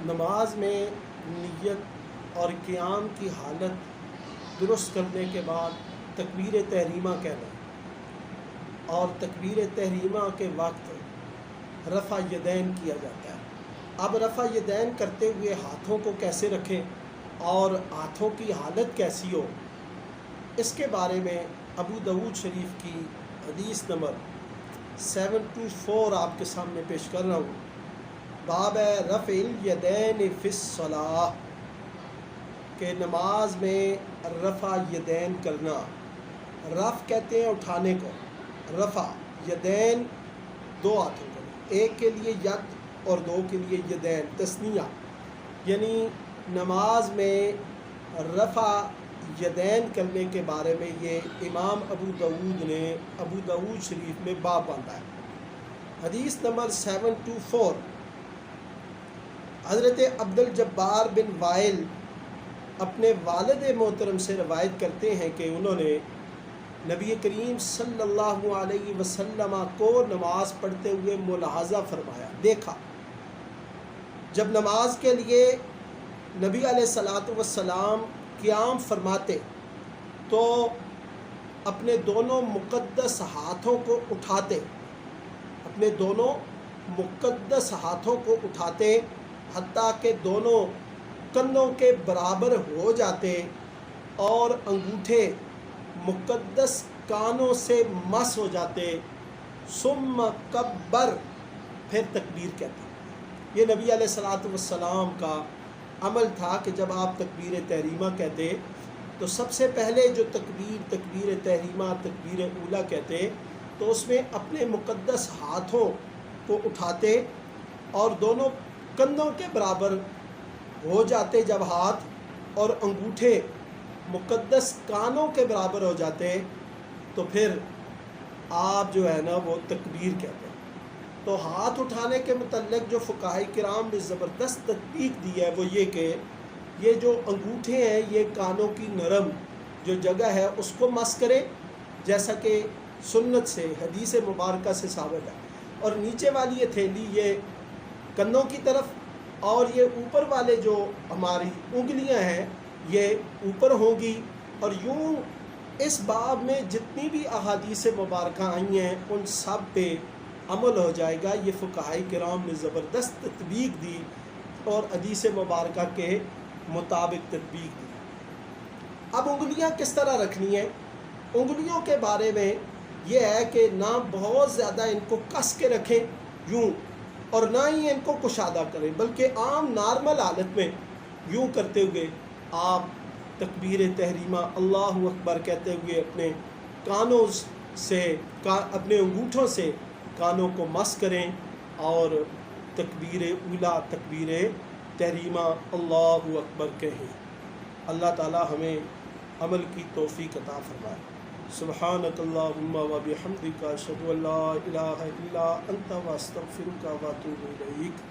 نماز میں نیت اور قیام کی حالت درست کرنے کے بعد تکبیر تحریمہ کہنا اور تکبیر تحریمہ کے وقت رفع یدین کیا جاتا ہے۔ اب رفع یدین کرتے ہوئے ہاتھوں کو کیسے رکھیں اور ہاتھوں کی حالت کیسی ہو، اس کے بارے میں ابو داؤد شریف کی حدیث نمبر 724 آپ کے سامنے پیش کر رہا ہوں۔ باب رفع الیدین فی الصلاۃ، کہ نماز میں رفع یدین کرنا۔ رفع کہتے ہیں اٹھانے کو، رفع یدین دو ہاتھوں کو، ایک کے لیے ید اور دو کے لیے یدین، تثنیہ، یعنی نماز میں رفع یدین کرنے کے بارے میں یہ امام ابو داؤد نے ابو داؤد شریف میں باب باندھا ہے۔ حدیث نمبر 724 حضرت عبد الجبار بن وائل اپنے والد محترم سے روایت کرتے ہیں کہ انہوں نے نبی کریم صلی اللہ علیہ وسلم کو نماز پڑھتے ہوئے ملاحظہ فرمایا، دیکھا۔ جب نماز کے لیے نبی علیہ الصلاۃ والسلام قیام فرماتے تو اپنے دونوں مقدس ہاتھوں کو اٹھاتے، اپنے دونوں مقدس ہاتھوں کو اٹھاتے حتیٰ کہ دونوں کندھوں کے برابر ہو جاتے اور انگوٹھے مقدس کانوں سے مس ہو جاتے، ثم کبر، پھر تکبیر کہتے۔ یہ نبی علیہ الصلاۃ والسلام کا عمل تھا کہ جب آپ تکبیر تحریمہ کہتے تو سب سے پہلے جو تکبیر تحریمہ، تکبیر اولیٰ کہتے تو اس میں اپنے مقدس ہاتھوں کو اٹھاتے اور دونوں کندھوں کے برابر ہو جاتے جب ہاتھ، اور انگوٹھے مقدس کانوں کے برابر ہو جاتے تو پھر آپ جو ہے نا وہ تکبیر کہتے ہیں۔ تو ہاتھ اٹھانے کے متعلق جو فقہاء کرام نے زبردست تطبیق دی ہے وہ یہ کہ یہ جو انگوٹھے ہیں یہ کانوں کی نرم جو جگہ ہے اس کو مس کریں، جیسا کہ سنت سے حدیث مبارکہ سے ثابت ہے، اور نیچے والی یہ تھیلی یہ کندھوں کی طرف، اور یہ اوپر والے جو ہماری انگلیاں ہیں یہ اوپر ہوں گی۔ اور یوں اس باب میں جتنی بھی احادیث مبارکہ آئی ہیں ان سب پہ عمل ہو جائے گا۔ یہ فقہاء کرام نے زبردست تطبیق دی اور حدیث مبارکہ کے مطابق تطبیق دی۔ اب انگلیاں کس طرح رکھنی ہیں؟ انگلیوں کے بارے میں یہ ہے کہ نہ بہت زیادہ ان کو کس کے رکھیں یوں، اور نہ ہی ان کو کشادہ کریں، بلکہ عام نارمل حالت میں یوں کرتے ہوئے آپ تکبیر تحریمہ اللہ اکبر کہتے ہوئے اپنے کانوں سے، اپنے انگوٹھوں سے کانوں کو مس کریں اور تکبیر اولیٰ، تکبیر تحریمہ اللہ اکبر کہیں۔ اللہ تعالی ہمیں عمل کی توفیق عطا فرمائے۔ سبحانک اللہم و بحمدک، اشہد ان لا الہ الا انت، واستغفرک واتوب الیک۔